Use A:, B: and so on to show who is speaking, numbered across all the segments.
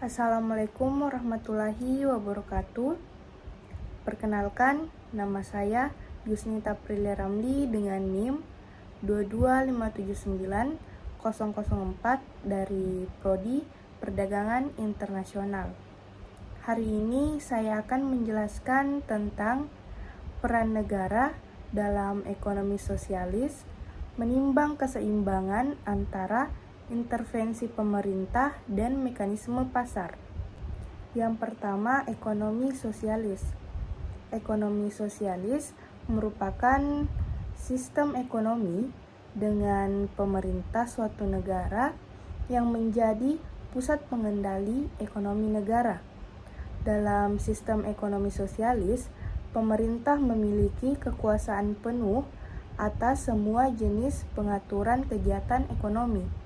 A: Assalamualaikum warahmatullahi wabarakatuh. Perkenalkan, nama saya Yusnita Prilia Ramli dengan NIM 22579-004 dari Prodi Perdagangan Internasional. Hari ini saya akan menjelaskan tentang peran negara dalam ekonomi sosialis, menimbang keseimbangan antara intervensi pemerintah dan mekanisme pasar. Yang pertama, ekonomi sosialis. Ekonomi sosialis merupakan sistem ekonomi dengan pemerintah suatu negara yang menjadi pusat pengendali ekonomi negara. Dalam sistem ekonomi sosialis, pemerintah memiliki kekuasaan penuh atas semua jenis pengaturan kegiatan ekonomi.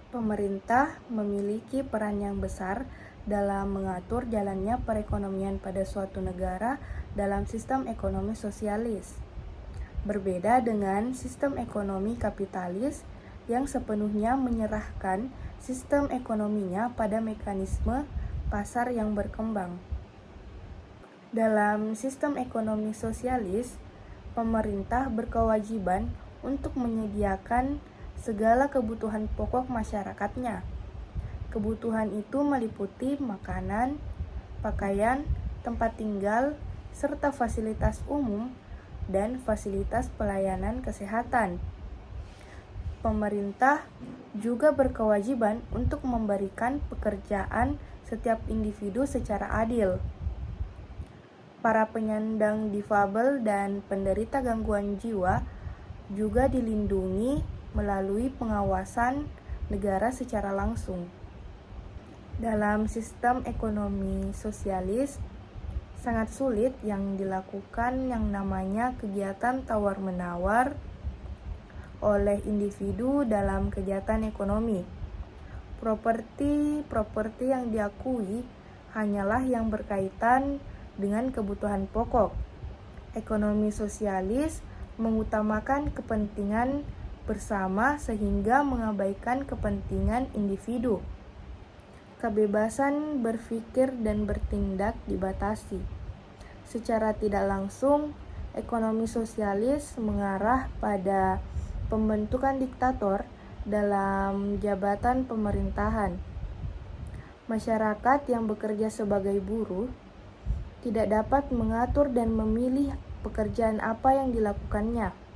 A: Pemerintah memiliki peran yang besar dalam mengatur jalannya perekonomian pada suatu negara dalam sistem ekonomi sosialis. Berbeda dengan sistem ekonomi kapitalis yang sepenuhnya menyerahkan sistem ekonominya pada mekanisme pasar yang berkembang. Dalam sistem ekonomi sosialis, pemerintah berkewajiban untuk menyediakan segala kebutuhan pokok masyarakatnya. Kebutuhan itu meliputi makanan, pakaian, tempat tinggal, serta fasilitas umum dan fasilitas pelayanan kesehatan. Pemerintah juga berkewajiban untuk memberikan pekerjaan setiap individu secara adil. Para penyandang difabel dan penderita gangguan jiwa juga dilindungi melalui pengawasan negara secara langsung. Dalam sistem ekonomi sosialis, sangat sulit yang dilakukan yang namanya kegiatan tawar-menawar oleh individu dalam kegiatan ekonomi. Properti yang diakui hanyalah yang berkaitan dengan kebutuhan pokok. Ekonomi sosialis mengutamakan kepentingan bersama sehingga mengabaikan kepentingan individu. Kebebasan berpikir dan bertindak dibatasi. Secara tidak langsung, ekonomi sosialis mengarah pada pembentukan diktator dalam jabatan pemerintahan. Masyarakat yang bekerja sebagai buruh tidak dapat mengatur dan memilih pekerjaan apa yang dilakukannya.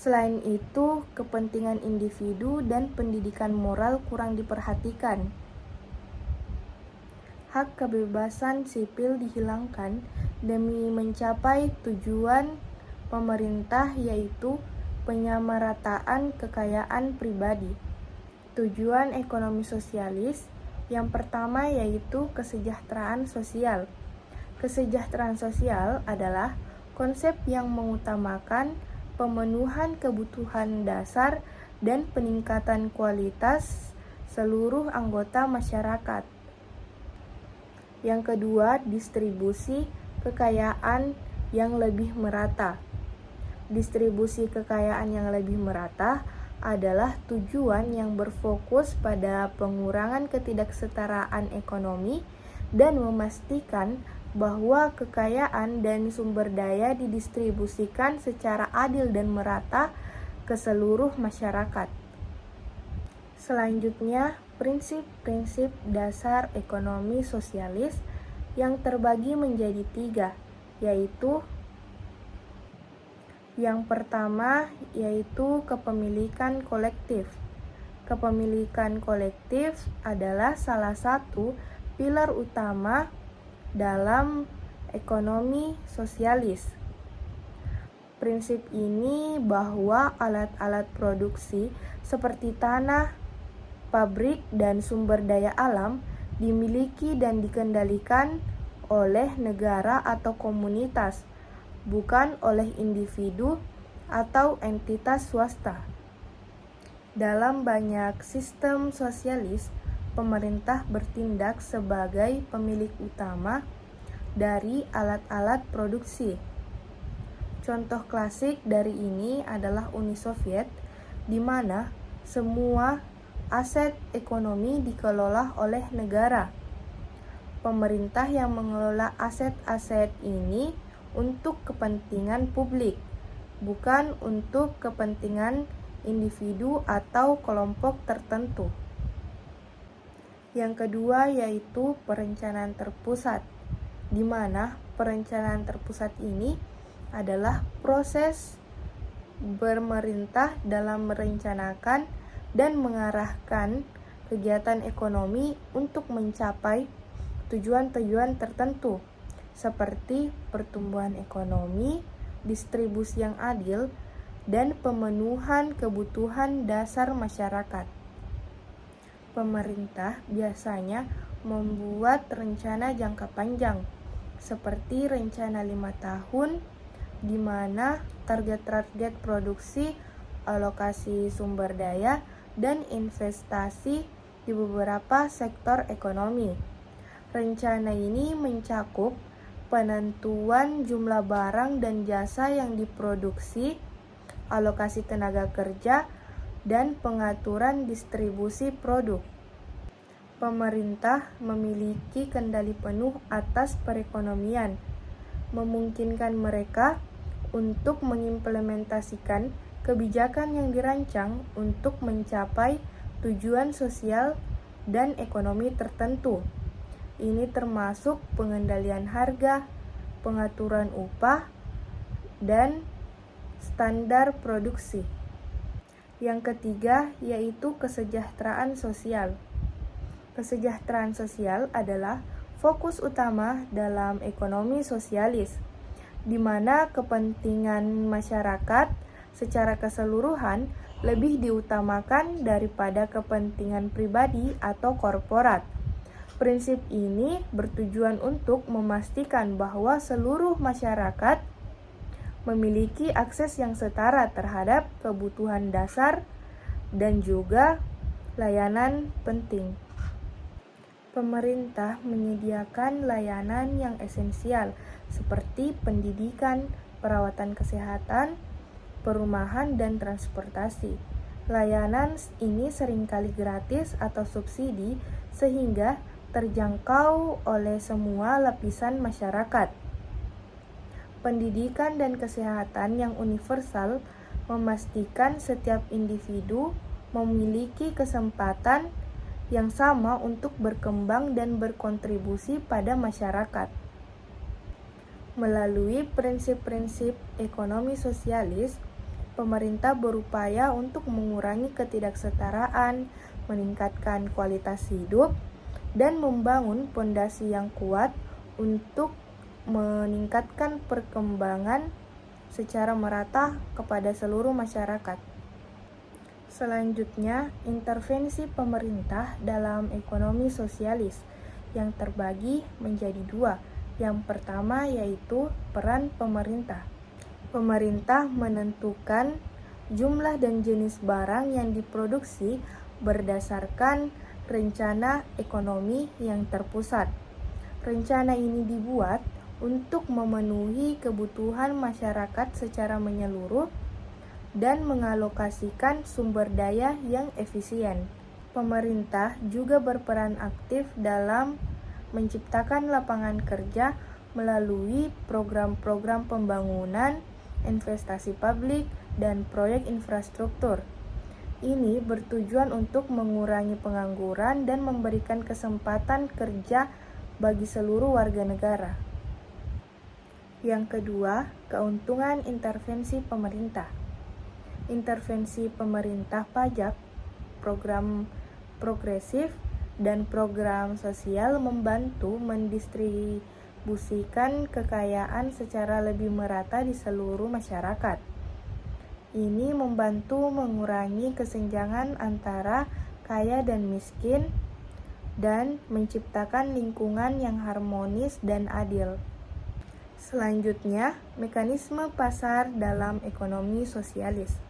A: Selain itu, kepentingan individu dan pendidikan moral kurang diperhatikan. Hak kebebasan sipil dihilangkan demi mencapai tujuan pemerintah, yaitu penyamarataan kekayaan pribadi. Tujuan ekonomi sosialis yang pertama yaitu kesejahteraan sosial. Kesejahteraan sosial adalah konsep yang mengutamakan pemenuhan kebutuhan dasar dan peningkatan kualitas seluruh anggota masyarakat. Yang kedua, distribusi kekayaan yang lebih merata. Distribusi kekayaan yang lebih merata adalah tujuan yang berfokus pada pengurangan ketidaksetaraan ekonomi dan memastikan bahwa kekayaan dan sumber daya didistribusikan secara adil dan merata ke seluruh masyarakat. Selanjutnya, prinsip-prinsip dasar ekonomi sosialis yang terbagi menjadi 3, yaitu yang pertama yaitu kepemilikan kolektif. Kepemilikan kolektif adalah salah satu pilar utama dalam ekonomi sosialis. Prinsip ini bahwa alat-alat produksi seperti tanah, pabrik, dan sumber daya alam dimiliki dan dikendalikan oleh negara atau komunitas, bukan oleh individu atau entitas swasta. Dalam banyak sistem sosialis, pemerintah bertindak sebagai pemilik utama dari alat-alat produksi. Contoh klasik dari ini adalah Uni Soviet, di mana semua aset ekonomi dikelola oleh negara. Pemerintah yang mengelola aset-aset ini untuk kepentingan publik, bukan untuk kepentingan individu atau kelompok tertentu. Yang kedua yaitu perencanaan terpusat, di mana perencanaan terpusat ini adalah proses bermerintah dalam merencanakan dan mengarahkan kegiatan ekonomi untuk mencapai tujuan-tujuan tertentu, seperti pertumbuhan ekonomi, distribusi yang adil, dan pemenuhan kebutuhan dasar masyarakat. Pemerintah biasanya membuat rencana jangka panjang, seperti rencana 5 tahun, di mana target-target produksi, alokasi sumber daya, dan investasi di beberapa sektor ekonomi. Rencana ini mencakup penentuan jumlah barang dan jasa yang diproduksi, alokasi tenaga kerja, dan pengaturan distribusi produk. Pemerintah memiliki kendali penuh atas perekonomian, memungkinkan mereka untuk mengimplementasikan kebijakan yang dirancang untuk mencapai tujuan sosial dan ekonomi tertentu. Ini termasuk pengendalian harga, pengaturan upah, dan standar produksi. Yang ketiga yaitu kesejahteraan sosial. Kesejahteraan sosial adalah fokus utama dalam ekonomi sosialis, di mana kepentingan masyarakat secara keseluruhan lebih diutamakan daripada kepentingan pribadi atau korporat. Prinsip ini bertujuan untuk memastikan bahwa seluruh masyarakat memiliki akses yang setara terhadap kebutuhan dasar dan juga layanan penting. Pemerintah menyediakan layanan yang esensial seperti pendidikan, perawatan kesehatan, perumahan, dan transportasi. Layanan ini seringkali gratis atau subsidi sehingga terjangkau oleh semua lapisan masyarakat. Pendidikan dan kesehatan yang universal memastikan setiap individu memiliki kesempatan yang sama untuk berkembang dan berkontribusi pada masyarakat. Melalui prinsip-prinsip ekonomi sosialis, pemerintah berupaya untuk mengurangi ketidaksetaraan, meningkatkan kualitas hidup, dan membangun fondasi yang kuat untuk meningkatkan perkembangan secara merata kepada seluruh masyarakat. Selanjutnya, intervensi pemerintah dalam ekonomi sosialis yang terbagi menjadi dua. Yang pertama yaitu peran pemerintah. Pemerintah menentukan jumlah dan jenis barang yang diproduksi berdasarkan rencana ekonomi yang terpusat. Rencana ini dibuat untuk memenuhi kebutuhan masyarakat secara menyeluruh dan mengalokasikan sumber daya yang efisien. Pemerintah juga berperan aktif dalam menciptakan lapangan kerja melalui program-program pembangunan, investasi publik, dan proyek infrastruktur. Ini bertujuan untuk mengurangi pengangguran dan memberikan kesempatan kerja bagi seluruh warga negara. Yang kedua, keuntungan intervensi pemerintah. Intervensi pemerintah pajak, program progresif, dan program sosial membantu mendistribusikan kekayaan secara lebih merata di seluruh masyarakat. Ini membantu mengurangi kesenjangan antara kaya dan miskin dan menciptakan lingkungan yang harmonis dan adil. Selanjutnya, mekanisme pasar dalam ekonomi sosialis.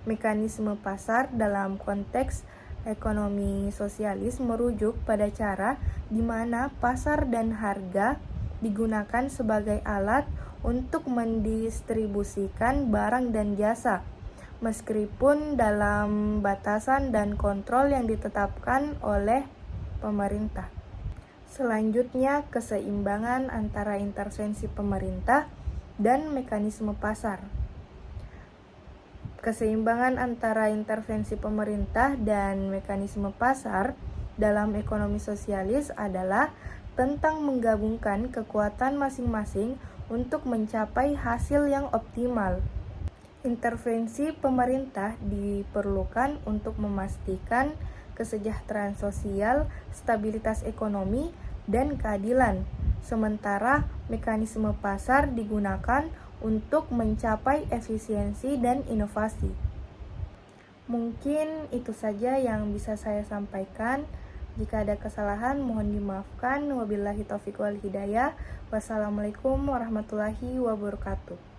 A: Mekanisme pasar dalam konteks ekonomi sosialis merujuk pada cara di mana pasar dan harga digunakan sebagai alat untuk mendistribusikan barang dan jasa, meskipun dalam batasan dan kontrol yang ditetapkan oleh pemerintah. Selanjutnya, keseimbangan antara intervensi pemerintah dan mekanisme pasar. Keseimbangan antara intervensi pemerintah dan mekanisme pasar dalam ekonomi sosialis adalah tentang menggabungkan kekuatan masing-masing untuk mencapai hasil yang optimal. Intervensi pemerintah diperlukan untuk memastikan kesejahteraan sosial, stabilitas ekonomi, dan keadilan. Sementara mekanisme pasar digunakan untuk mencapai efisiensi dan inovasi. Mungkin itu saja yang bisa saya sampaikan. Jika ada kesalahan, mohon dimaafkan. Wabillahi taufiq wal hidayah. Wassalamualaikum warahmatullahi wabarakatuh.